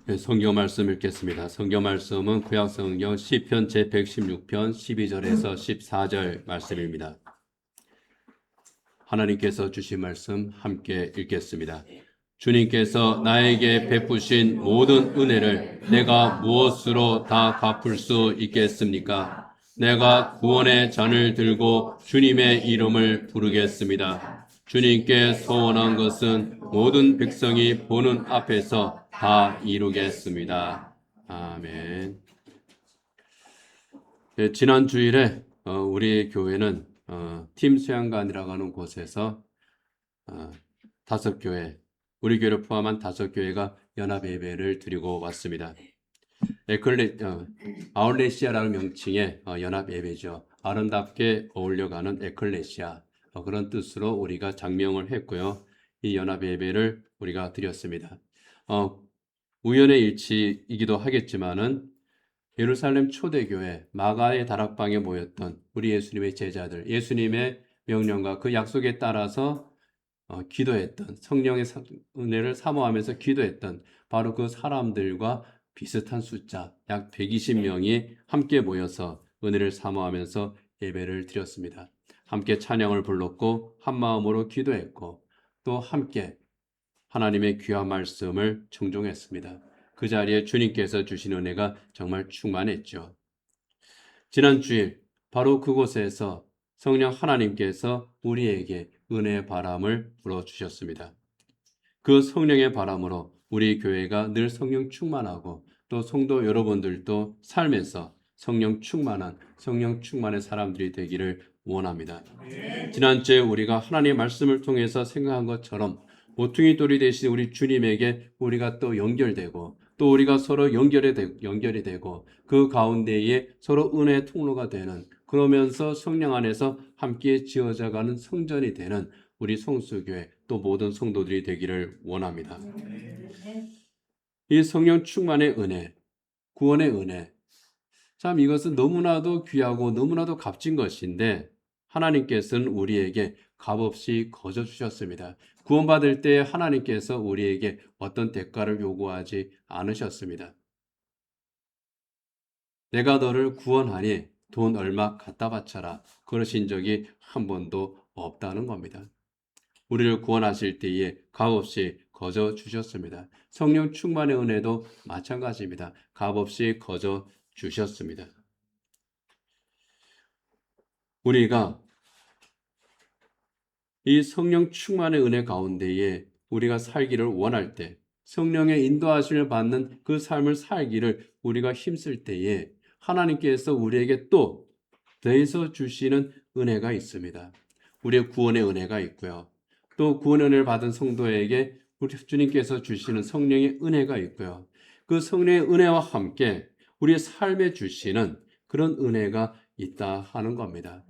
네, 성경 말씀 읽겠습니다. 성경 말씀은 구약 성경 시편 제116편 12절에서 14절 말씀입니다. 하나님께서 주신 말씀 함께 읽겠습니다. 주님께서 나에게 베푸신 모든 은혜를 내가 무엇으로 다 갚을 수 있겠습니까? 내가 구원의 잔을 들고 주님의 이름을 부르겠습니다. 주님께 소원한 것은 모든 백성이 보는 앞에서 다 이루겠습니다. 아멘. 네, 지난 주일에 우리 교회는 팀 수양관이라고 하는 곳에서 5교회, 우리 교회를 포함한 5교회가 연합 예배를 드리고 왔습니다. 아울레시아라는 명칭의 연합 예배죠. 아름답게 어울려가는 에클레시아, 그런 뜻으로 우리가 장명을 했고요. 이 연합 예배를 우리가 드렸습니다. 우연의 일치이기도 하겠지만은 예루살렘 초대교회 마가의 다락방에 모였던 우리 예수님의 제자들, 예수님의 명령과 그 약속에 따라서 기도했던, 성령의 은혜를 사모하면서 기도했던 바로 그 사람들과 비슷한 숫자, 약 120명이 함께 모여서 은혜를 사모하면서 예배를 드렸습니다. 함께 찬양을 불렀고 한 마음으로 기도했고 또 함께 하나님의 귀한 말씀을 청종했습니다. 그 자리에 주님께서 주신 은혜가 정말 충만했죠. 지난 주일 바로 그곳에서 성령 하나님께서 우리에게 은혜의 바람을 불어주셨습니다. 그 성령의 바람으로 우리 교회가 늘 성령 충만하고 또 성도 여러분들도 삶에서 성령 충만의 사람들이 되기를 원합니다. 지난주에 우리가 하나님의 말씀을 통해서 생각한 것처럼 모퉁이 돌이 되신 우리 주님에게 우리가 또 연결되고 또 우리가 서로 연결이 되고 그 가운데에 서로 은혜의 통로가 되는, 그러면서 성령 안에서 함께 지어져가는 성전이 되는 우리 성수교회 또 모든 성도들이 되기를 원합니다. 이 성령 충만의 은혜, 구원의 은혜, 참 이것은 너무나도 귀하고 너무나도 값진 것인데 하나님께서는 우리에게 값없이 거저 주셨습니다. 구원받을 때 하나님께서 우리에게 어떤 대가를 요구하지 않으셨습니다. 내가 너를 구원하니 돈 얼마 갖다 바쳐라, 그러신 적이 한 번도 없다는 겁니다. 우리를 구원하실 때에 값없이 거저 주셨습니다. 성령 충만의 은혜도 마찬가지입니다. 값없이 거저 주셨습니다. 우리가 이 성령 충만의 은혜 가운데에 우리가 살기를 원할 때, 성령의 인도하심을 받는 그 삶을 살기를 우리가 힘쓸 때에 하나님께서 우리에게 또 더해서 주시는 은혜가 있습니다. 우리의 구원의 은혜가 있고요. 또 구원의 은혜를 받은 성도에게 우리 주님께서 주시는 성령의 은혜가 있고요. 그 성령의 은혜와 함께 우리의 삶에 주시는 그런 은혜가 있다 하는 겁니다.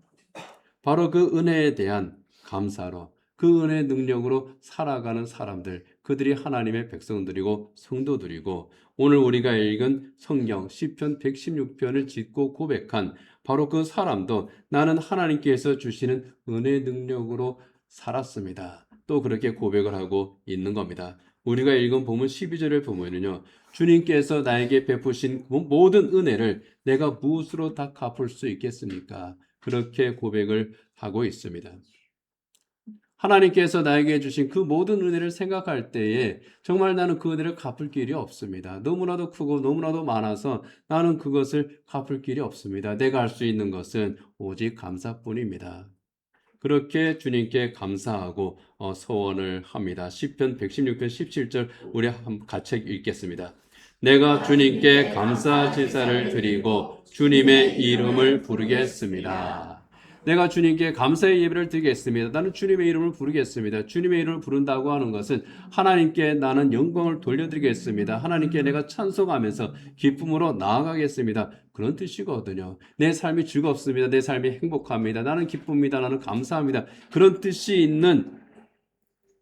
바로 그 은혜에 대한 감사로, 그 은혜의 능력으로 살아가는 사람들, 그들이 하나님의 백성들이고 성도들이고, 오늘 우리가 읽은 성경 시편 116편을 짓고 고백한 바로 그 사람도 나는 하나님께서 주시는 은혜의 능력으로 살았습니다, 또 그렇게 고백을 하고 있는 겁니다. 우리가 읽은 본문 12절을 보면요, 주님께서 나에게 베푸신 모든 은혜를 내가 무엇으로 다 갚을 수 있겠습니까? 그렇게 고백을 하고 있습니다. 하나님께서 나에게 주신 그 모든 은혜를 생각할 때에 정말 나는 그 은혜를 갚을 길이 없습니다. 너무나도 크고 너무나도 많아서 나는 그것을 갚을 길이 없습니다. 내가 할 수 있는 것은 오직 감사뿐입니다. 그렇게 주님께 감사하고 서원을 합니다. 시편 116편 17절 우리 같이 읽겠습니다. 내가 주님께 감사 제사를 드리고 주님의 이름을 부르겠습니다. 내가 주님께 감사의 예배를 드리겠습니다. 나는 주님의 이름을 부르겠습니다. 주님의 이름을 부른다고 하는 것은 하나님께 나는 영광을 돌려드리겠습니다. 하나님께 내가 찬송하면서 기쁨으로 나아가겠습니다, 그런 뜻이거든요. 내 삶이 즐겁습니다. 내 삶이 행복합니다. 나는 기쁩니다. 나는 감사합니다. 그런 뜻이 있는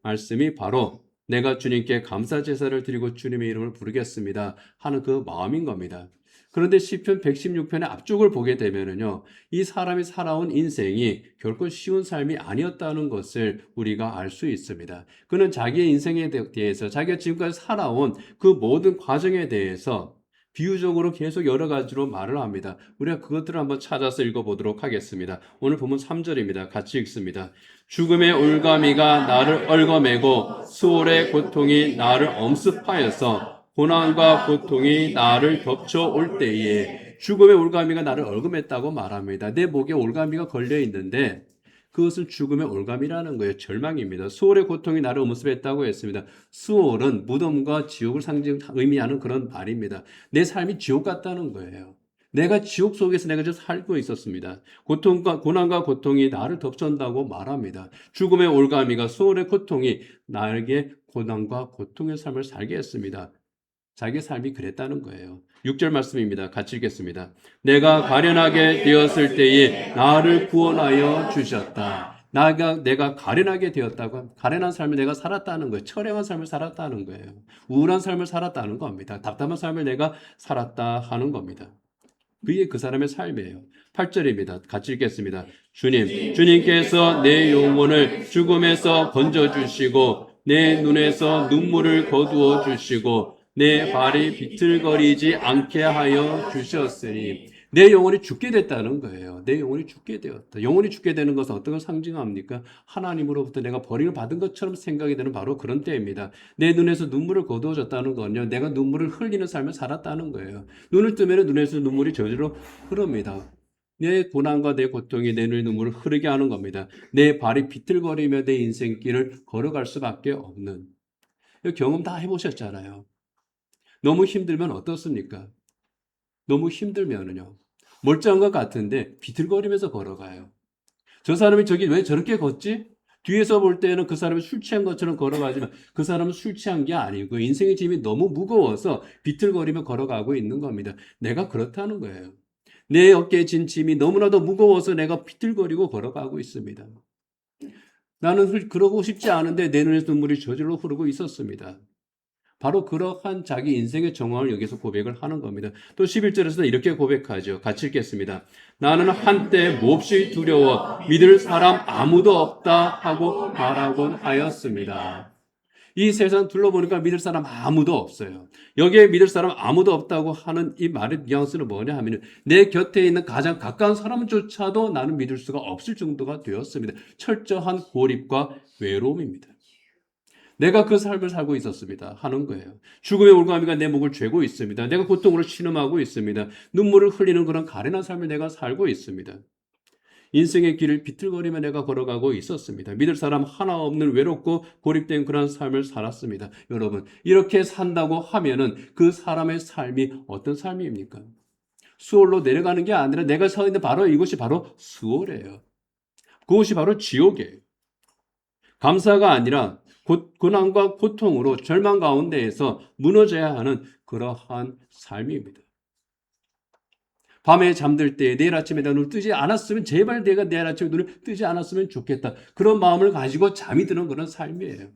말씀이 바로 내가 주님께 감사 제사를 드리고 주님의 이름을 부르겠습니다 하는 그 마음인 겁니다. 그런데 시편 116편의 앞쪽을 보게 되면은요, 이 사람이 살아온 인생이 결코 쉬운 삶이 아니었다는 것을 우리가 알 수 있습니다. 그는 자기의 인생에 대해서 자기가 지금까지 살아온 그 모든 과정에 대해서 비유적으로 계속 여러 가지로 말을 합니다. 우리가 그것들을 한번 찾아서 읽어보도록 하겠습니다. 오늘 보면 3절입니다. 같이 읽습니다. 죽음의 올가미가 나를 얽어매고 수월의 고통이 나를 엄습하여서 고난과 고통이 나를 겹쳐올 때에 죽음의 올가미가 나를 얽어맸다고 말합니다. 내 목에 올가미가 걸려 있는데 그것은 죽음의 올가미라는 거예요. 절망입니다. 수월의 고통이 나를 엄습했다고 했습니다. 수월은 무덤과 지옥을 의미하는 그런 말입니다. 내 삶이 지옥 같다는 거예요. 내가 지옥 속에서 내가 지금 살고 있었습니다. 고난과 고통이 나를 덮쳤다고 말합니다. 죽음의 올가미가 수월의 고통이 나에게 고난과 고통의 삶을 살게 했습니다. 자기 삶이 그랬다는 거예요. 6절 말씀입니다. 같이 읽겠습니다. 내가 가련하게 되었을 때에 나를 구원하여 주셨다. 내가 가련하게 되었다고, 가련한 삶을 내가 살았다는 거예요. 처량한 삶을 살았다는 거예요. 우울한 삶을 살았다는 겁니다. 답답한 삶을 내가 살았다 하는 겁니다. 그게 그 사람의 삶이에요. 8절입니다. 같이 읽겠습니다. 주님께서 내 영혼을 죽음에서 건져주시고 내 눈에서 눈물을 거두어 주시고 내 발이 비틀거리지 않게 하여 주셨으니 내 영혼이 죽게 됐다는 거예요. 내 영혼이 죽게 되었다. 영혼이 죽게 되는 것은 어떤 걸 상징합니까? 하나님으로부터 내가 버림을 받은 것처럼 생각이 되는 바로 그런 때입니다. 내 눈에서 눈물을 거두어졌다는 건요. 내가 눈물을 흘리는 삶을 살았다는 거예요. 눈을 뜨면 눈에서 눈물이 저절로 흐릅니다. 내 고난과 내 고통이 내 눈에 눈물을 흐르게 하는 겁니다. 내 발이 비틀거리며 내 인생길을 걸어갈 수밖에 없는. 경험 다 해보셨잖아요. 너무 힘들면 어떻습니까? 너무 힘들면은요. 멀쩡한 것 같은데 비틀거리면서 걸어가요. 저 사람이 저기 왜 저렇게 걷지? 뒤에서 볼 때는 그 사람이 술 취한 것처럼 걸어가지만 그 사람은 술 취한 게 아니고 인생의 짐이 너무 무거워서 비틀거리며 걸어가고 있는 겁니다. 내가 그렇다는 거예요. 내 어깨에 진 짐이 너무나도 무거워서 내가 비틀거리고 걸어가고 있습니다. 나는 그러고 싶지 않은데 내 눈에서 눈물이 저절로 흐르고 있었습니다. 바로 그러한 자기 인생의 정황을 여기서 고백을 하는 겁니다. 또 11절에서는 이렇게 고백하죠. 같이 읽겠습니다. 나는 한때 몹시 두려워 믿을 사람 아무도 없다 하고 말하곤 하였습니다. 이 세상 둘러보니까 믿을 사람 아무도 없어요. 여기에 믿을 사람 아무도 없다고 하는 이 말의 뉘앙스는 뭐냐 하면 내 곁에 있는 가장 가까운 사람조차도 나는 믿을 수가 없을 정도가 되었습니다. 철저한 고립과 외로움입니다. 내가 그 삶을 살고 있었습니다. 하는 거예요. 죽음의 올가미가 내 목을 죄고 있습니다. 내가 고통으로 신음하고 있습니다. 눈물을 흘리는 그런 가련한 삶을 내가 살고 있습니다. 인생의 길을 비틀거리며 내가 걸어가고 있었습니다. 믿을 사람 하나 없는 외롭고 고립된 그런 삶을 살았습니다. 여러분, 이렇게 산다고 하면은 그 사람의 삶이 어떤 삶입니까? 수월로 내려가는 게 아니라 내가 서 있는 바로 이곳이 바로 수월이에요. 그곳이 바로 지옥이에요. 감사가 아니라 고난과 고통으로 절망 가운데에서 무너져야 하는 그러한 삶입니다. 밤에 잠들 때 내일 아침에 내가 눈을 뜨지 않았으면 제발 내가 내일 아침에 눈을 뜨지 않았으면 좋겠다. 그런 마음을 가지고 잠이 드는 그런 삶이에요.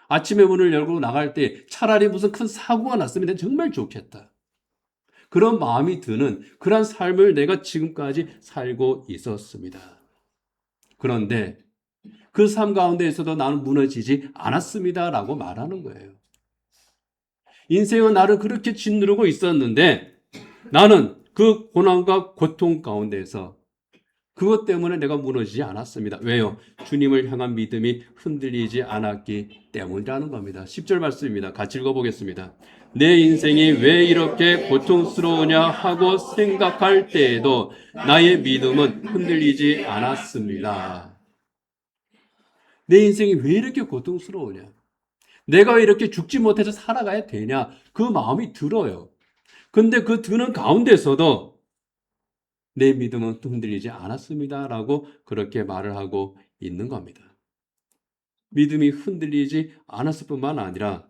아침에 문을 열고 나갈 때 차라리 무슨 큰 사고가 났으면 정말 좋겠다. 그런 마음이 드는 그런 삶을 내가 지금까지 살고 있었습니다. 그런데 그 삶 가운데에서도 나는 무너지지 않았습니다라고 말하는 거예요. 인생은 나를 그렇게 짓누르고 있었는데 나는 그 고난과 고통 가운데서 그것 때문에 내가 무너지지 않았습니다. 왜요? 주님을 향한 믿음이 흔들리지 않았기 때문이라는 겁니다. 10절 말씀입니다. 같이 읽어보겠습니다. 내 인생이 왜 이렇게 고통스러우냐 하고 생각할 때에도 나의 믿음은 흔들리지 않았습니다. 내 인생이 왜 이렇게 고통스러우냐? 내가 왜 이렇게 죽지 못해서 살아가야 되냐? 그 마음이 들어요. 근데 그 드는 가운데서도 내 믿음은 흔들리지 않았습니다라고 그렇게 말을 하고 있는 겁니다. 믿음이 흔들리지 않았을 뿐만 아니라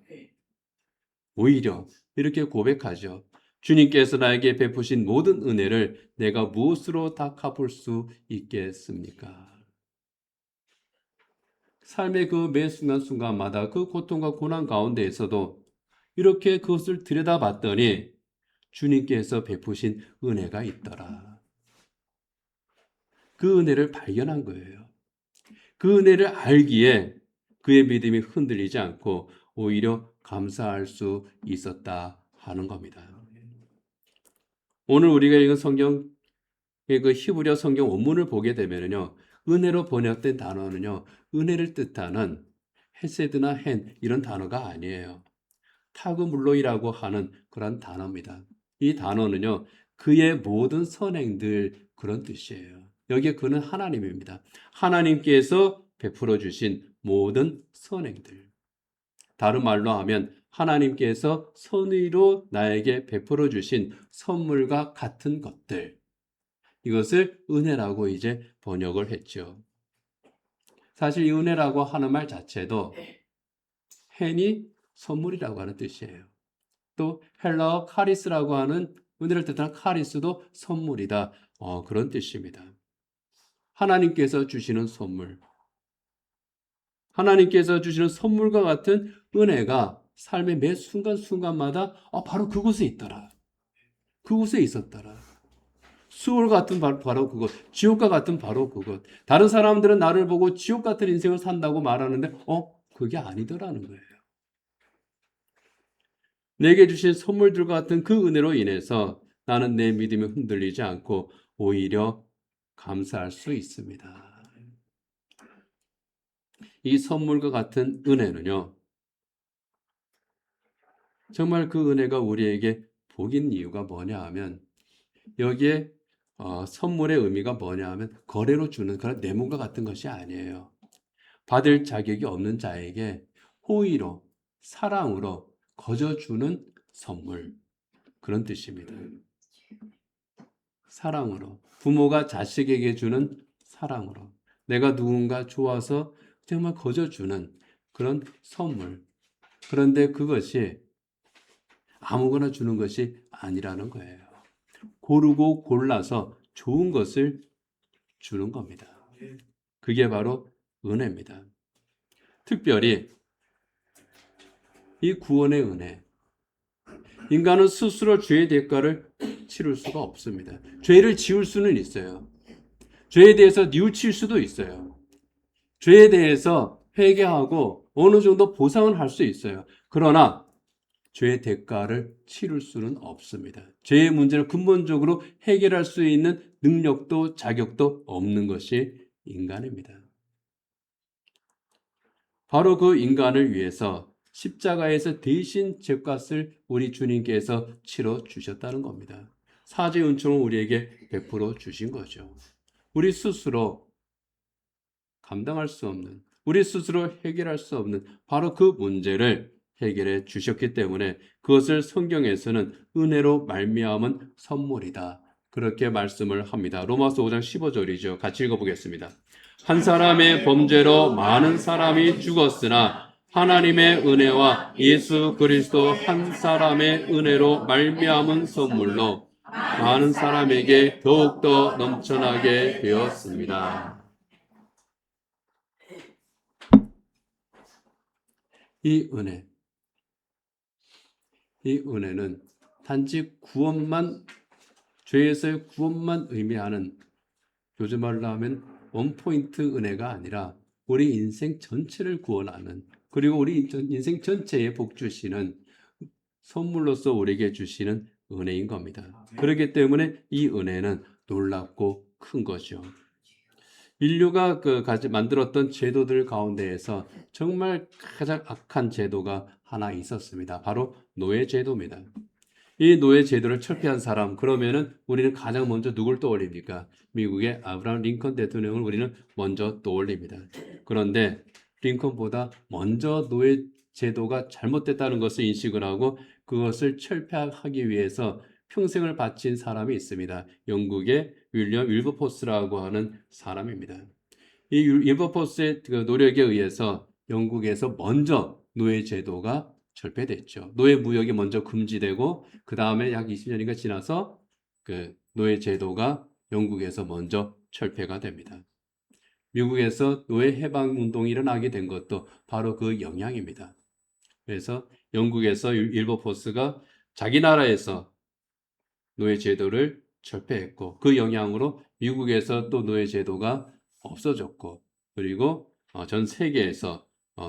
오히려 이렇게 고백하죠. 주님께서 나에게 베푸신 모든 은혜를 내가 무엇으로 다 갚을 수 있겠습니까? 삶의 그 매 순간순간마다 그 고통과 고난 가운데에서도 이렇게 그것을 들여다봤더니 주님께서 베푸신 은혜가 있더라. 그 은혜를 발견한 거예요. 그 은혜를 알기에 그의 믿음이 흔들리지 않고 오히려 감사할 수 있었다 하는 겁니다. 오늘 우리가 읽은 성경의 그 히브리어 성경 원문을 보게 되면요, 은혜로 번역된 단어는요, 은혜를 뜻하는 헤세드나 헨 이런 단어가 아니에요. 타그물로이라고 하는 그런 단어입니다. 이 단어는요, 그의 모든 선행들 그런 뜻이에요. 여기에 그는 하나님입니다. 하나님께서 베풀어 주신 모든 선행들. 다른 말로 하면 하나님께서 선의로 나에게 베풀어 주신 선물과 같은 것들. 이것을 은혜라고 이제 번역을 했죠. 사실 이 은혜라고 하는 말 자체도 헨이 선물이라고 하는 뜻이에요. 또 헬라어 카리스라고 하는 은혜를 뜻하는 카리스도 선물이다. 그런 뜻입니다. 하나님께서 주시는 선물. 하나님께서 주시는 선물과 같은 은혜가 삶의 매 순간순간마다 바로 그곳에 있더라. 그곳에 있었더라. 수월 같은 바로 그것, 지옥과 같은 바로 그것. 다른 사람들은 나를 보고 지옥 같은 인생을 산다고 말하는데 그게 아니더라는 거예요. 내게 주신 선물들과 같은 그 은혜로 인해서 나는 내 믿음이 흔들리지 않고 오히려 감사할 수 있습니다. 이 선물과 같은 은혜는요, 정말 그 은혜가 우리에게 복인 이유가 뭐냐 하면 여기에 선물의 의미가 뭐냐 하면 거래로 주는 그런 뇌물과 같은 것이 아니에요. 받을 자격이 없는 자에게 호의로, 사랑으로 거저주는 선물. 그런 뜻입니다. 사랑으로. 부모가 자식에게 주는 사랑으로. 내가 누군가 좋아서 정말 거저주는 그런 선물. 그런데 그것이 아무거나 주는 것이 아니라는 거예요. 고르고 골라서 좋은 것을 주는 겁니다. 그게 바로 은혜입니다. 특별히 이 구원의 은혜. 인간은 스스로 죄의 대가를 치를 수가 없습니다. 죄를 지을 수는 있어요. 죄에 대해서 뉘우칠 수도 있어요. 죄에 대해서 회개하고 어느 정도 보상을 할 수 있어요. 그러나 죄의 대가를 치를 수는 없습니다. 죄의 문제를 근본적으로 해결할 수 있는 능력도 자격도 없는 것이 인간입니다. 바로 그 인간을 위해서 십자가에서 대신 죄값을 우리 주님께서 치러 주셨다는 겁니다. 사죄 은총을 우리에게 베풀어 주신 거죠. 우리 스스로 감당할 수 없는, 우리 스스로 해결할 수 없는 바로 그 문제를 해결해 주셨기 때문에 그것을 성경에서는 은혜로 말미암은 선물이다. 그렇게 말씀을 합니다. 로마서 5장 15절이죠. 같이 읽어보겠습니다. 한 사람의 범죄로 많은 사람이 죽었으나 하나님의 은혜와 예수 그리스도 한 사람의 은혜로 말미암은 선물로 많은 사람에게 더욱더 넘쳐나게 되었습니다. 이 은혜는 단지 구원만, 죄에서의 구원만 의미하는, 요즘 말로 하면 원포인트 은혜가 아니라 우리 인생 전체를 구원하는, 그리고 우리 인생 전체에 복 주시는 선물로서 우리에게 주시는 은혜인 겁니다. 그렇기 때문에 이 은혜는 놀랍고 큰 거죠. 인류가 만들었던 제도들 가운데에서 정말 가장 악한 제도가 하나 있었습니다. 바로 노예제도입니다. 이 노예제도를 철폐한 사람, 그러면은 우리는 가장 먼저 누굴 떠올립니까? 미국의 아브라함 링컨 대통령을 우리는 먼저 떠올립니다. 그런데 링컨보다 먼저 노예제도가 잘못됐다는 것을 인식을 하고 그것을 철폐하기 위해서 평생을 바친 사람이 있습니다. 영국의 윌리엄 윌버포스라고 하는 사람입니다. 이 윌버포스의 노력에 의해서 영국에서 먼저 노예제도가 철폐됐죠. 노예 무역이 먼저 금지되고 그 다음에 약 20년인가 지나서 그 노예제도가 영국에서 먼저 철폐가 됩니다. 미국에서 노예 해방 운동이 일어나게 된 것도 바로 그 영향입니다. 그래서 영국에서 윌버포스가 자기 나라에서 노예 제도를 철폐했고 그 영향으로 미국에서 또 노예 제도가 없어졌고 그리고 전 세계에서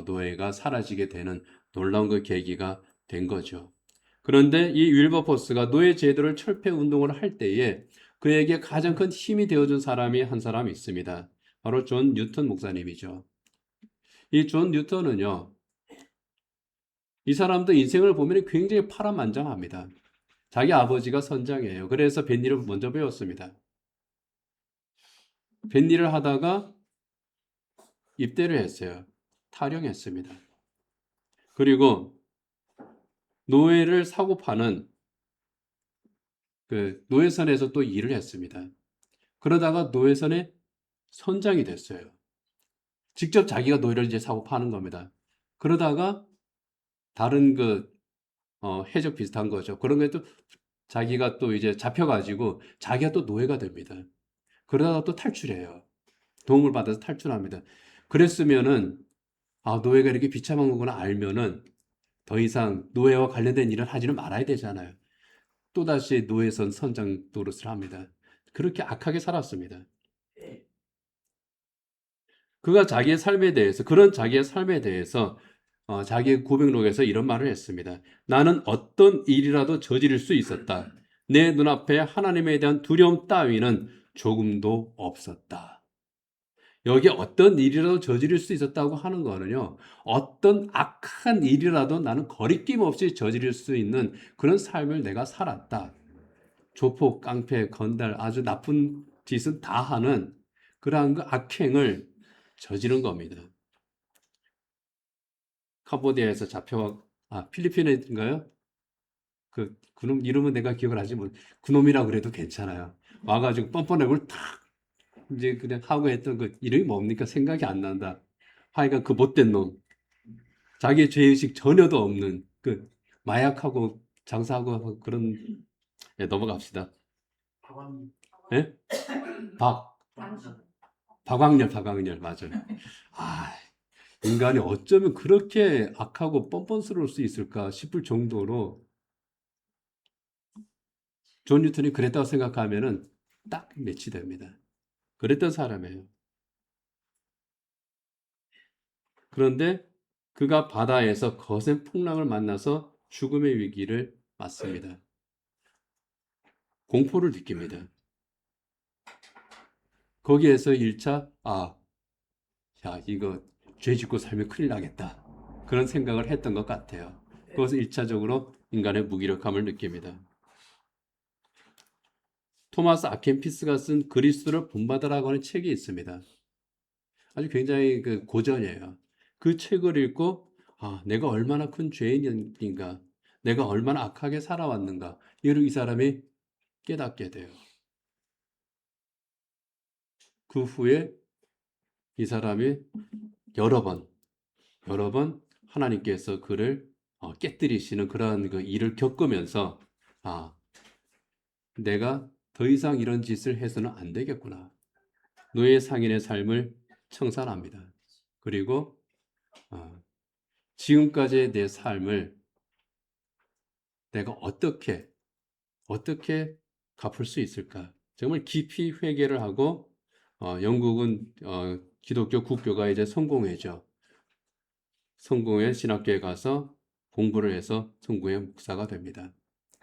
노예가 사라지게 되는 놀라운 그 계기가 된 거죠. 그런데 이 윌버포스가 노예 제도를 철폐 운동을 할 때에 그에게 가장 큰 힘이 되어준 사람이 한 사람 있습니다. 바로 존 뉴턴 목사님이죠. 이 존 뉴턴은요, 이 사람도 인생을 보면 굉장히 파란만장합니다. 자기 아버지가 선장이에요. 그래서 뱃일을 먼저 배웠습니다. 뱃일을 하다가 입대를 했어요. 탈영했습니다. 그리고 노예를 사고 파는 그 노예선에서 또 일을 했습니다. 그러다가 노예선의 선장이 됐어요. 직접 자기가 노예를 이제 사고 파는 겁니다. 그러다가 다른 해적 비슷한 거죠. 그런 게 또 자기가 또 이제 잡혀가지고 자기가 또 노예가 됩니다. 그러다가 또 탈출해요. 도움을 받아서 탈출합니다. 그랬으면은 노예가 이렇게 비참한 거구나 알면은 더 이상 노예와 관련된 일을 하지는 말아야 되잖아요. 또다시 노예선 선장 노릇을 합니다. 그렇게 악하게 살았습니다. 그가 자기의 삶에 대해서 그런 자기의 삶에 대해서 자기의 고백록에서 이런 말을 했습니다. 나는 어떤 일이라도 저지를 수 있었다. 내 눈앞에 하나님에 대한 두려움 따위는 조금도 없었다. 여기 어떤 일이라도 저지를 수 있었다고 하는 거는요, 어떤 악한 일이라도 나는 거리낌 없이 저지를 수 있는 그런 삶을 내가 살았다. 조폭, 깡패, 건달, 아주 나쁜 짓은 다 하는 그러한 그 악행을 저지른 겁니다. 캄보디아에서 필리핀인가요? 그놈 이름은 내가 기억을 하지 못, 그놈이라 그래도 괜찮아요. 와가지고 뻔뻔하고 탁, 이제 그냥 하고 했던 그 이름이 뭡니까? 생각이 안 난다. 하여간 그 못된 놈. 자기 죄의식 전혀도 없는 그 마약하고 장사하고 그런, 예, 넘어갑시다. 예? 박, 박광렬, 맞아요. 아, 인간이 어쩌면 그렇게 악하고 뻔뻔스러울 수 있을까 싶을 정도로 존 뉴턴이 그랬다고 생각하면은 딱 매치됩니다. 그랬던 사람이에요. 그런데 그가 바다에서 거센 풍랑을 만나서 죽음의 위기를 맞습니다. 공포를 느낍니다. 거기에서 1차, 야, 이거 죄 짓고 살면 큰일 나겠다. 그런 생각을 했던 것 같아요. 그것은 1차적으로 인간의 무기력함을 느낍니다. 토마스 아켄피스가 쓴 그리스도를 본받으라고 하는 책이 있습니다. 아주 굉장히 고전이에요. 그 책을 읽고 내가 얼마나 큰 죄인인가, 내가 얼마나 악하게 살아왔는가, 이걸 이 사람이 깨닫게 돼요. 그 후에 이 사람이 여러 번 하나님께서 그를 깨뜨리시는 그러한 그 일을 겪으면서 내가 더 이상 이런 짓을 해서는 안 되겠구나. 노예 상인의 삶을 청산합니다. 그리고 지금까지의 내 삶을 내가 어떻게 갚을 수 있을까? 정말 깊이 회개를 하고 영국은 기독교 국교가 이제 성공회죠. 성공회 신학교에 가서 공부를 해서 성공회 목사가 됩니다.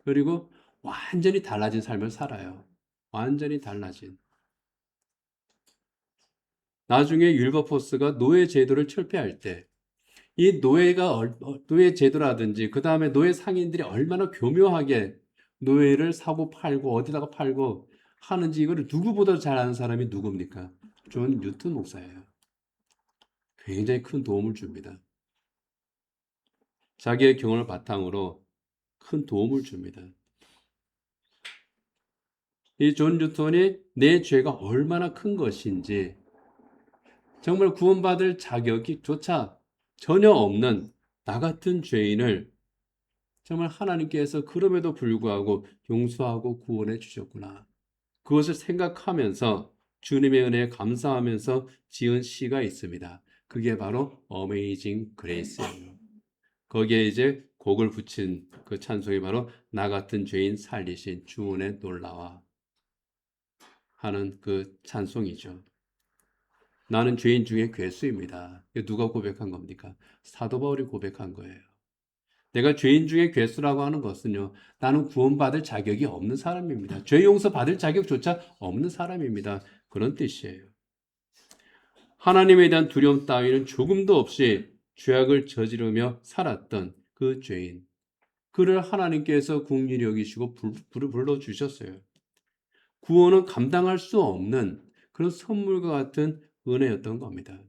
그리고 완전히 달라진 삶을 살아요. 완전히 달라진. 나중에 윌버포스가 노예 제도를 철폐할 때 이 노예 제도라든지 그 다음에 노예 상인들이 얼마나 교묘하게 노예를 사고 팔고 어디다가 팔고 하는지 이거를 누구보다 잘 아는 사람이 누굽니까? 존 뉴턴 목사예요. 굉장히 큰 도움을 줍니다. 자기의 경험을 바탕으로 큰 도움을 줍니다. 이 존 뉴턴이 내 죄가 얼마나 큰 것인지 정말 구원받을 자격이조차 전혀 없는 나 같은 죄인을 정말 하나님께서 그럼에도 불구하고 용서하고 구원해 주셨구나. 그것을 생각하면서 주님의 은혜에 감사하면서 지은 시가 있습니다. 그게 바로 Amazing Grace예요. 거기에 이제 곡을 붙인 그 찬송이 바로 나 같은 죄인 살리신 주 은혜 놀라와 하는 그 찬송이죠. 나는 죄인 중에 괴수입니다. 이거 누가 고백한 겁니까? 사도 바울이 고백한 거예요. 내가 죄인 중에 괴수라고 하는 것은요, 나는 구원받을 자격이 없는 사람입니다. 죄 용서 받을 자격조차 없는 사람입니다. 그런 뜻이에요. 하나님에 대한 두려움 따위는 조금도 없이 죄악을 저지르며 살았던 그 죄인. 그를 하나님께서 긍휼히 여기시고 불러주셨어요. 구원은 감당할 수 없는 그런 선물과 같은 은혜였던 겁니다.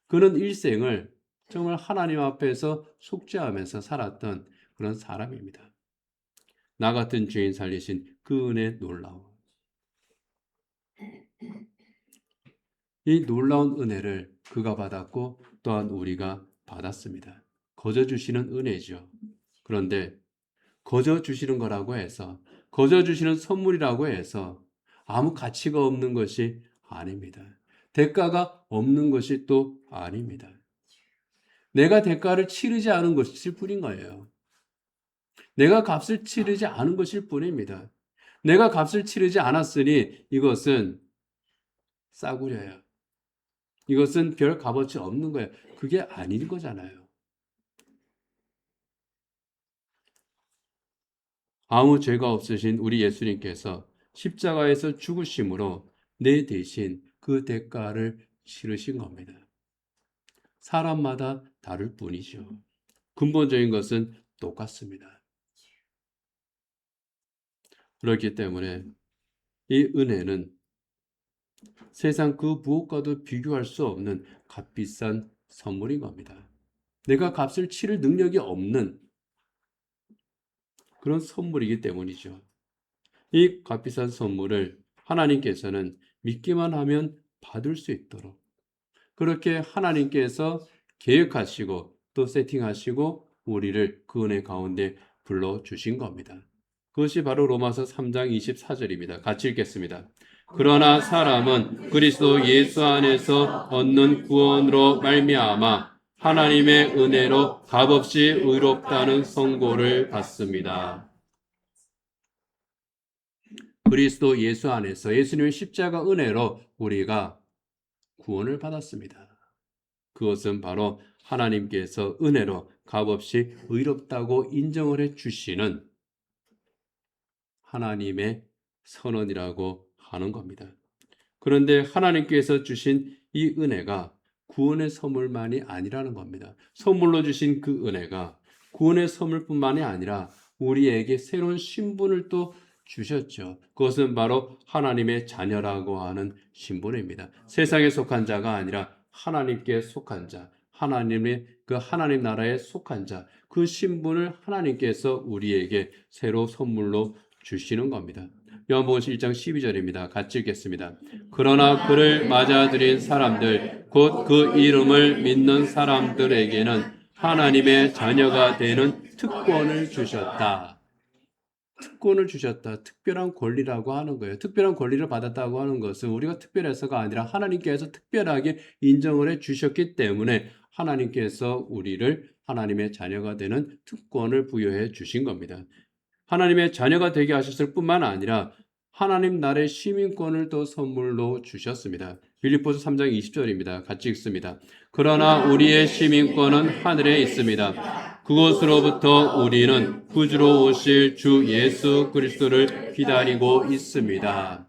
그는 일생을 정말 하나님 앞에서 속죄하면서 살았던 그런 사람입니다. 나 같은 죄인 살리신 그 은혜 놀라워. 이 놀라운 은혜를 그가 받았고 또한 우리가 받았습니다. 거저 주시는 은혜죠. 그런데 거저 주시는 거라고 해서, 거저 주시는 선물이라고 해서 아무 가치가 없는 것이 아닙니다. 대가가 없는 것이 또 아닙니다. 내가 대가를 치르지 않은 것일 뿐인 거예요. 내가 값을 치르지 않은 것일 뿐입니다. 내가 값을 치르지 않았으니 이것은 싸구려예요. 이것은 별 값어치 없는 거예요. 그게 아닌 거잖아요. 아무 죄가 없으신 우리 예수님께서 십자가에서 죽으심으로 내 대신 그 대가를 치르신 겁니다. 사람마다 다를 뿐이죠. 근본적인 것은 똑같습니다. 그렇기 때문에 이 은혜는 세상 그 무엇과도 비교할 수 없는 값비싼 선물인 겁니다. 내가 값을 치를 능력이 없는 그런 선물이기 때문이죠. 이 값비싼 선물을 하나님께서는 믿기만 하면 받을 수 있도록 그렇게 하나님께서 계획하시고 또 세팅하시고 우리를 그 은혜 가운데 불러주신 겁니다. 그것이 바로 로마서 3장 24절입니다. 같이 읽겠습니다. 그러나 사람은 그리스도 예수 안에서 얻는 구원으로 말미암아 하나님의 은혜로 값없이 의롭다는 선고를 받습니다. 그리스도 예수 안에서 예수님의 십자가 은혜로 우리가 구원을 받았습니다. 그것은 바로 하나님께서 은혜로 값없이 의롭다고 인정을 해주시는 하나님의 선언이라고 하는 겁니다. 그런데 하나님께서 주신 이 은혜가 구원의 선물만이 아니라는 겁니다. 선물로 주신 그 은혜가 구원의 선물뿐만이 아니라 우리에게 새로운 신분을 또 주셨죠. 그것은 바로 하나님의 자녀라고 하는 신분입니다. 세상에 속한 자가 아니라 하나님께 속한 자, 하나님의 그 하나님 나라에 속한 자, 그 신분을 하나님께서 우리에게 새로 선물로 주시는 겁니다. 요한복음 1장 12절입니다. 같이 읽겠습니다. 그러나 그를 맞아들인 사람들, 곧 그 이름을 믿는 사람들에게는 하나님의 자녀가 되는 특권을 주셨다. 특권을 주셨다. 특별한 권리라고 하는 거예요. 특별한 권리를 받았다고 하는 것은 우리가 특별해서가 아니라 하나님께서 특별하게 인정을 해 주셨기 때문에 하나님께서 우리를 하나님의 자녀가 되는 특권을 부여해 주신 겁니다. 하나님의 자녀가 되게 하셨을 뿐만 아니라 하나님 나라의 시민권을 또 선물로 주셨습니다. 빌립보서 3장 20절입니다. 같이 읽습니다. 그러나 우리의 시민권은 하늘에 있습니다. 그곳으로부터 우리는 구주로 오실 주 예수 그리스도를 기다리고 있습니다.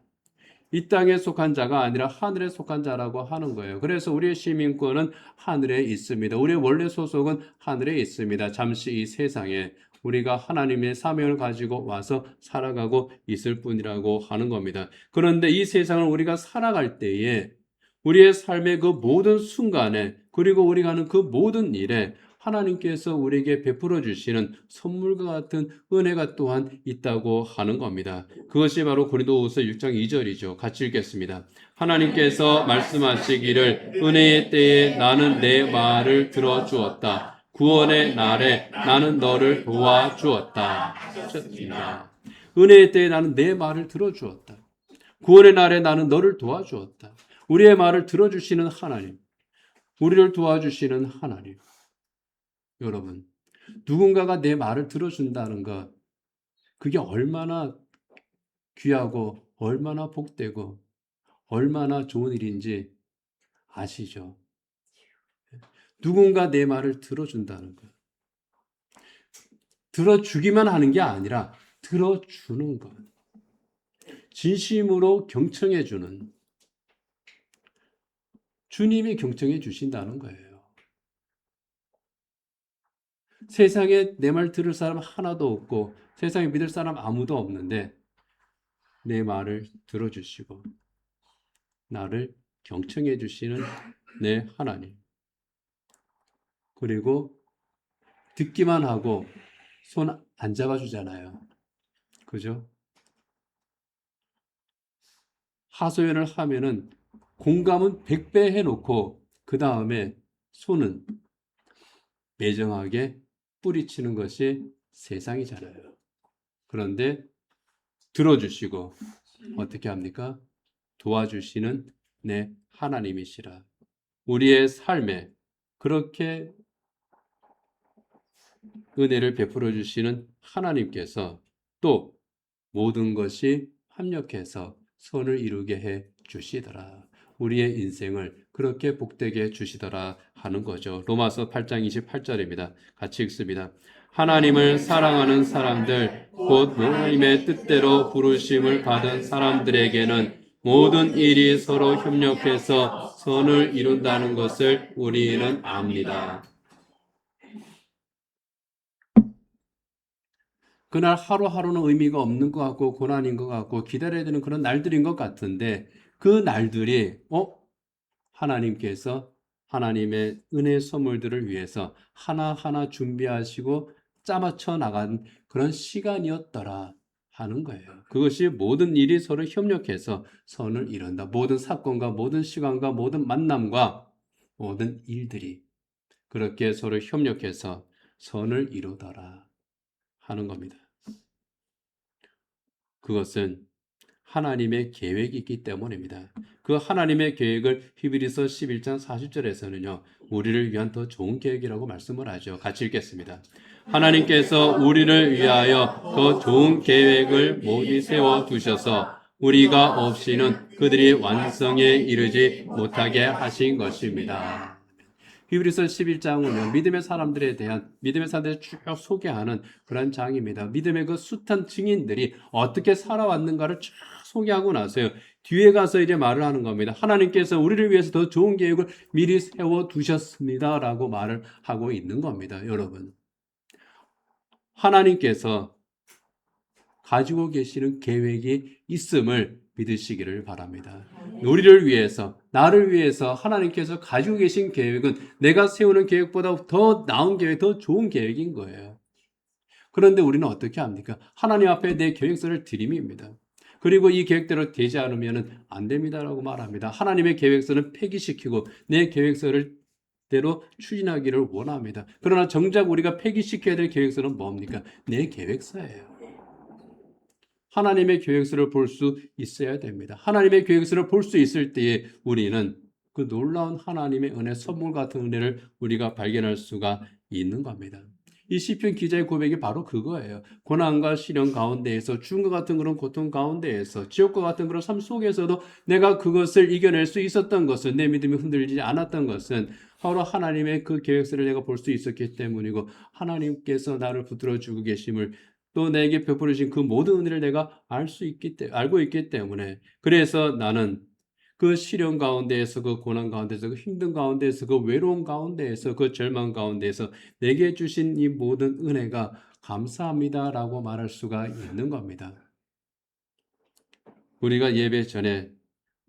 이 땅에 속한 자가 아니라 하늘에 속한 자라고 하는 거예요. 그래서 우리의 시민권은 하늘에 있습니다. 우리의 원래 소속은 하늘에 있습니다. 잠시 이 세상에 우리가 하나님의 사명을 가지고 와서 살아가고 있을 뿐이라고 하는 겁니다. 그런데 이 세상을 우리가 살아갈 때에 우리의 삶의 그 모든 순간에 그리고 우리가 하는 그 모든 일에 하나님께서 우리에게 베풀어 주시는 선물과 같은 은혜가 또한 있다고 하는 겁니다. 그것이 바로 고린도후서 6장 2절이죠. 같이 읽겠습니다. 하나님께서 말씀하시기를 은혜의 때에 나는 내 말을 들어주었다. 구원의 날에 나는 너를 도와주었다. 은혜의 때에 나는 내 말을 들어주었다. 구원의 날에 나는 너를 도와주었다. 우리의 말을 들어주시는 하나님, 우리를 도와주시는 하나님. 여러분, 누군가가 내 말을 들어준다는 것, 그게 얼마나 귀하고 얼마나 복되고 얼마나 좋은 일인지 아시죠? 누군가 내 말을 들어준다는 것. 들어주기만 하는 게 아니라 들어주는 것. 진심으로 경청해 주는, 주님이 경청해 주신다는 거예요. 세상에 내 말 들을 사람 하나도 없고 세상에 믿을 사람 아무도 없는데 내 말을 들어주시고 나를 경청해 주시는 내 하나님. 그리고 듣기만 하고 손 안 잡아주잖아요. 그죠? 하소연을 하면은 공감은 100배 해놓고 그 다음에 손은 매정하게 뿌리치는 것이 세상이잖아요. 그런데 들어주시고 어떻게 합니까? 도와주시는 내 하나님이시라. 우리의 삶에 그렇게 은혜를 베풀어 주시는 하나님께서 또 모든 것이 합력해서 선을 이루게 해 주시더라. 우리의 인생을 그렇게 복되게 해 주시더라 하는 거죠. 로마서 8장 28절입니다. 같이 읽습니다. 하나님을 사랑하는 사람들, 곧 하나님의 뜻대로 부르심을 받은 사람들에게는 모든 일이 서로 협력해서 선을 이룬다는 것을 우리는 압니다. 그날 하루하루는 의미가 없는 것 같고 고난인 것 같고 기다려야 되는 그런 날들인 것 같은데 그 날들이 하나님께서 하나님의 은혜 선물들을 위해서 하나하나 준비하시고 짜맞춰 나간 그런 시간이었더라 하는 거예요. 그것이 모든 일이 서로 협력해서 선을 이룬다. 모든 사건과 모든 시간과 모든 만남과 모든 일들이 그렇게 서로 협력해서 선을 이루더라 하는 겁니다. 그것은 하나님의 계획이 있기 때문입니다. 그 하나님의 계획을 히브리서 11장 40절에서는요. 우리를 위한 더 좋은 계획이라고 말씀을 하죠. 같이 읽겠습니다. 하나님께서 우리를 위하여 더 좋은 계획을 모두 세워두셔서 우리가 없이는 그들이 완성에 이르지 못하게 하신 것입니다. 히브리서 11장은요, 믿음의 사람들에 대한, 믿음의 사람들을 쭉 소개하는 그런 장입니다. 믿음의 그 숱한 증인들이 어떻게 살아왔는가를 쭉 소개하고 나서요, 뒤에 가서 이제 말을 하는 겁니다. 하나님께서 우리를 위해서 더 좋은 계획을 미리 세워두셨습니다. 라고 말을 하고 있는 겁니다, 여러분. 하나님께서 가지고 계시는 계획이 있음을 믿으시기를 바랍니다. 우리를 위해서, 나를 위해서 하나님께서 가지고 계신 계획은 내가 세우는 계획보다 더 나은 계획, 더 좋은 계획인 거예요. 그런데 우리는 어떻게 합니까? 하나님 앞에 내 계획서를 드림입니다. 그리고 이 계획대로 되지 않으면 안 됩니다라고 말합니다. 하나님의 계획서는 폐기시키고 내 계획서를 대로 추진하기를 원합니다. 그러나 정작 우리가 폐기시켜야 될 계획서는 뭡니까? 내 계획서예요. 하나님의 계획서를 볼 수 있어야 됩니다. 하나님의 계획서를 볼 수 있을 때에 우리는 그 놀라운 하나님의 은혜, 선물 같은 은혜를 우리가 발견할 수가 있는 겁니다. 이 시편 기자의 고백이 바로 그거예요. 고난과 시련 가운데에서 죽음과 같은 그런 고통 가운데에서 지옥과 같은 그런 삶 속에서도 내가 그것을 이겨낼 수 있었던 것은, 내 믿음이 흔들리지 않았던 것은 바로 하나님의 그 계획서를 내가 볼 수 있었기 때문이고, 하나님께서 나를 붙들어 주고 계심을, 또 내게 베풀으신 그 모든 은혜를 내가 알고 있기 때문에, 그래서 나는 그 시련 가운데에서, 그 고난 가운데서, 그 힘든 가운데에서, 그 외로움 가운데에서, 그 절망 가운데에서 내게 주신 이 모든 은혜가 감사합니다라고 말할 수가 있는 겁니다. 우리가 예배 전에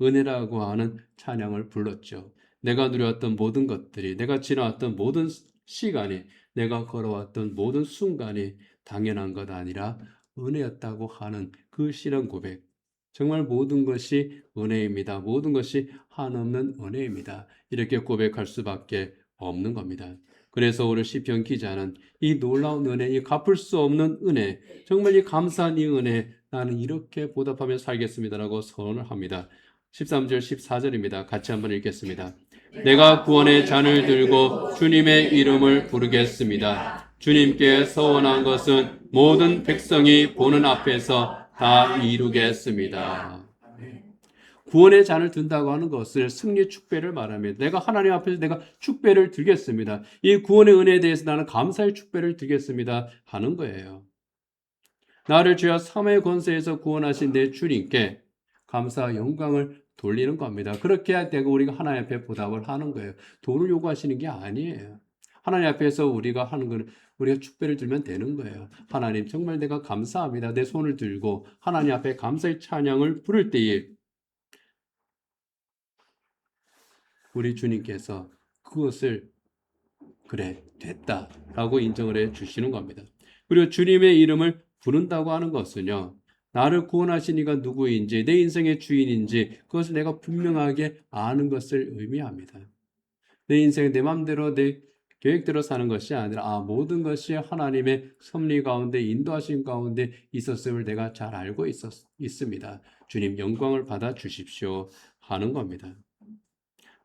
은혜라고 하는 찬양을 불렀죠. 내가 누려왔던 모든 것들이, 내가 지나왔던 모든 시간이, 내가 걸어왔던 모든 순간이 당연한 것 아니라 은혜였다고 하는 그 신앙 고백. 정말 모든 것이 은혜입니다. 모든 것이 한없는 은혜입니다. 이렇게 고백할 수밖에 없는 겁니다. 그래서 오늘 시편 기자는 이 놀라운 은혜, 이 갚을 수 없는 은혜, 정말 이 감사한 이 은혜, 나는 이렇게 보답하며 살겠습니다라고 선언을 합니다. 13절, 14절입니다. 같이 한번 읽겠습니다. 내가 구원의 잔을 들고 주님의 이름을 부르겠습니다. 주님께 서원한 것은 모든 백성이 보는 앞에서 다 이루겠습니다. 구원의 잔을 든다고 하는 것을 승리 축배를 말합니다. 내가 하나님 앞에서 내가 축배를 드리겠습니다. 이 구원의 은혜에 대해서 나는 감사의 축배를 드리겠습니다 하는 거예요. 나를 죄와 사망의 권세에서 구원하신 내 주님께 감사와 영광을 돌리는 겁니다. 그렇게 할 때가 우리가 하나님 앞에 보답을 하는 거예요. 돈을 요구하시는 게 아니에요. 하나님 앞에서 우리가 하는 건 우리가 축배를 들면 되는 거예요. 하나님 정말 내가 감사합니다. 내 손을 들고 하나님 앞에 감사의 찬양을 부를 때에 우리 주님께서 그것을 그래 됐다라고 인정을 해 주시는 겁니다. 그리고 주님의 이름을 부른다고 하는 것은요. 나를 구원하신 이가 누구인지 내 인생의 주인인지 그것을 내가 분명하게 아는 것을 의미합니다. 내 인생 내 마음대로 내 계획대로 사는 것이 아니라 모든 것이 하나님의 섭리 가운데 인도하신 가운데 있었음을 내가 잘 알고 있습니다. 주님 영광을 받아 주십시오 하는 겁니다.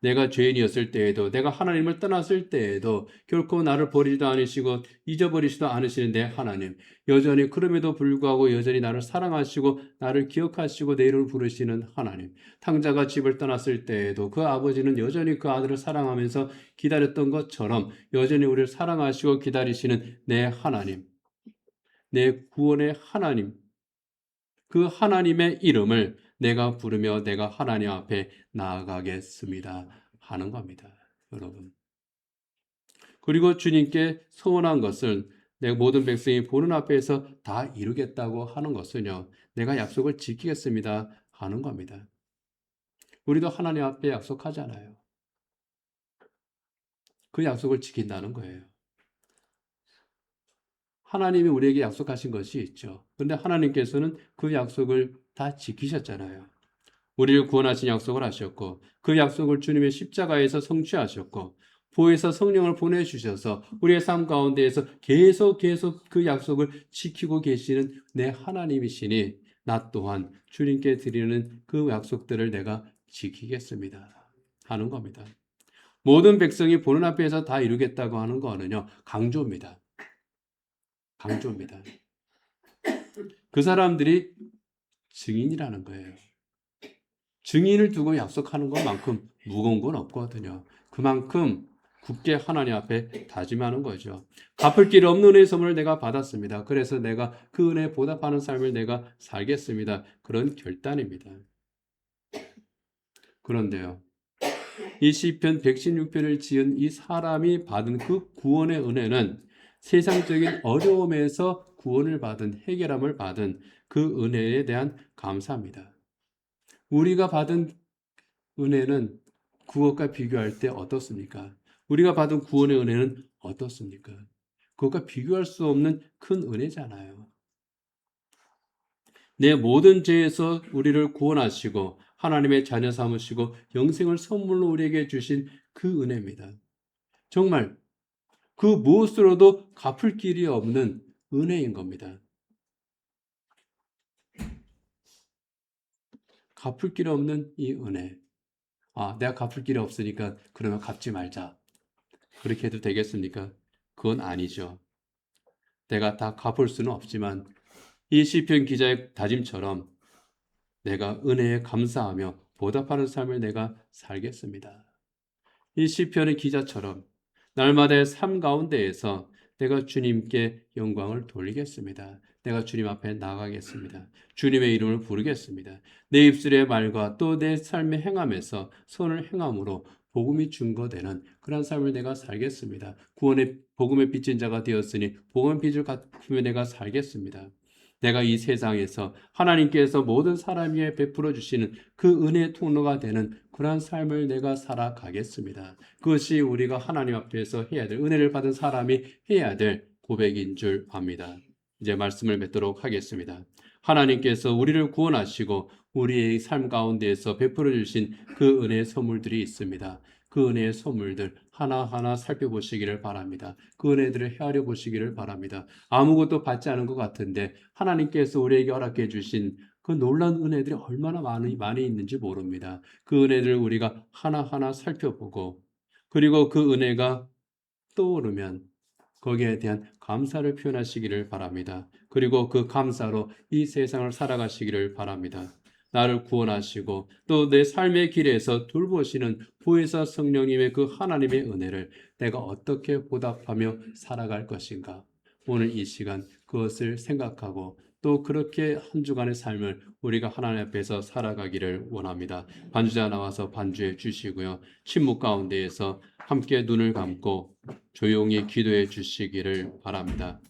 내가 죄인이었을 때에도 내가 하나님을 떠났을 때에도 결코 나를 버리지도 않으시고 잊어버리지도 않으시는 내 하나님 여전히 그럼에도 불구하고 여전히 나를 사랑하시고 나를 기억하시고 내 이름을 부르시는 하나님 탕자가 집을 떠났을 때에도 그 아버지는 여전히 그 아들을 사랑하면서 기다렸던 것처럼 여전히 우리를 사랑하시고 기다리시는 내 하나님 내 구원의 하나님 그 하나님의 이름을 내가 부르며 내가 하나님 앞에 나아가겠습니다 하는 겁니다. 여러분. 그리고 주님께 소원한 것을 내 모든 백성이 보는 앞에서 다 이루겠다고 하는 것은요. 내가 약속을 지키겠습니다 하는 겁니다. 우리도 하나님 앞에 약속하잖아요. 그 약속을 지킨다는 거예요. 하나님이 우리에게 약속하신 것이 있죠. 그런데 하나님께서는 그 약속을 다 지키셨잖아요. 우리를 구원하신 약속을 하셨고 그 약속을 주님의 십자가에서 성취하셨고 보혜사 성령을 보내주셔서 우리의 삶 가운데에서 계속 그 약속을 지키고 계시는 내 하나님이시니 나 또한 주님께 드리는 그 약속들을 내가 지키겠습니다 하는 겁니다. 모든 백성이 보는 앞에서 다 이루겠다고 하는 거는요 강조입니다. 강조입니다. 그 사람들이 증인이라는 거예요. 증인을 두고 약속하는 것만큼 무거운 건 없거든요. 그만큼 굳게 하나님 앞에 다짐하는 거죠. 갚을 길 없는 은혜의 선물을 내가 받았습니다. 그래서 내가 그 은혜에 보답하는 삶을 내가 살겠습니다. 그런 결단입니다. 그런데요. 이 시편 116편을 지은 이 사람이 받은 그 구원의 은혜는 세상적인 어려움에서 구원을 받은 해결함을 받은 그 은혜에 대한 감사입니다. 우리가 받은 은혜는 그것과 비교할 때 어떻습니까? 우리가 받은 구원의 은혜는 어떻습니까? 그것과 비교할 수 없는 큰 은혜잖아요. 내 모든 죄에서 우리를 구원하시고 하나님의 자녀 삼으시고 영생을 선물로 우리에게 주신 그 은혜입니다. 정말 그 무엇으로도 갚을 길이 없는 은혜인 겁니다. 갚을 길 없는 이 은혜. 내가 갚을 길이 없으니까 그러면 갚지 말자. 그렇게 해도 되겠습니까? 그건 아니죠. 내가 다 갚을 수는 없지만 이 시편 기자의 다짐처럼 내가 은혜에 감사하며 보답하는 삶을 내가 살겠습니다. 이 시편의 기자처럼 날마다의 삶 가운데에서 내가 주님께 영광을 돌리겠습니다. 내가 주님 앞에 나가겠습니다. 주님의 이름을 부르겠습니다. 내 입술의 말과 또 내 삶의 행함에서 선을 행함으로 복음이 증거되는 그런 삶을 내가 살겠습니다. 구원의 복음의 빚진 자가 되었으니 복음의 빚을 갚으며 내가 살겠습니다. 내가 이 세상에서 하나님께서 모든 사람 위에 베풀어 주시는 그 은혜의 통로가 되는 그러한 삶을 내가 살아가겠습니다. 그것이 우리가 하나님 앞에서 해야 될 은혜를 받은 사람이 해야 될 고백인 줄 압니다. 이제 말씀을 맺도록 하겠습니다. 하나님께서 우리를 구원하시고 우리의 삶 가운데에서 베풀어 주신 그 은혜의 선물들이 있습니다. 그 은혜의 선물들 하나하나 살펴보시기를 바랍니다. 그 은혜들을 헤아려 보시기를 바랍니다. 아무것도 받지 않은 것 같은데 하나님께서 우리에게 허락해 주신 그 놀라운 은혜들이 얼마나 많이 있는지 모릅니다. 그 은혜를 우리가 하나하나 살펴보고 그리고 그 은혜가 떠오르면 거기에 대한 감사를 표현하시기를 바랍니다. 그리고 그 감사로 이 세상을 살아가시기를 바랍니다. 나를 구원하시고 또 내 삶의 길에서 돌보시는 보혜사 성령님의 그 하나님의 은혜를 내가 어떻게 보답하며 살아갈 것인가. 오늘 이 시간 그것을 생각하고 또 그렇게 한 주간의 삶을 우리가 하나님 앞에서 살아가기를 원합니다. 반주자 나와서 반주해 주시고요. 침묵 가운데에서 함께 눈을 감고 조용히 기도해 주시기를 바랍니다.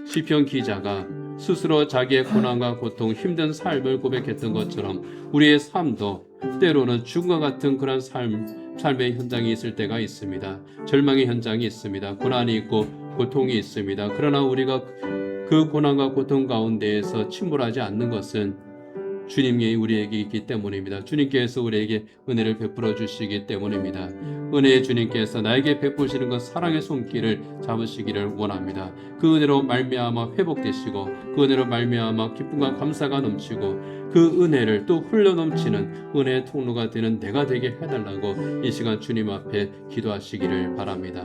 시편 기자가 스스로 자기의 고난과 고통, 힘든 삶을 고백했던 것처럼 우리의 삶도 때로는 죽음과 같은 그런 삶의 현장이 있을 때가 있습니다. 절망의 현장이 있습니다. 고난이 있고 고통이 있습니다. 그러나 우리가 그 고난과 고통 가운데에서 침몰하지 않는 것은 주님이 우리에게 있기 때문입니다. 주님께서 우리에게 은혜를 베풀어 주시기 때문입니다. 은혜의 주님께서 나에게 베푸시는 것 사랑의 손길을 잡으시기를 원합니다. 그 은혜로 말미암아 회복되시고 그 은혜로 말미암아 기쁨과 감사가 넘치고 그 은혜를 또 흘러넘치는 은혜의 통로가 되는 내가 되게 해달라고 이 시간 주님 앞에 기도하시기를 바랍니다.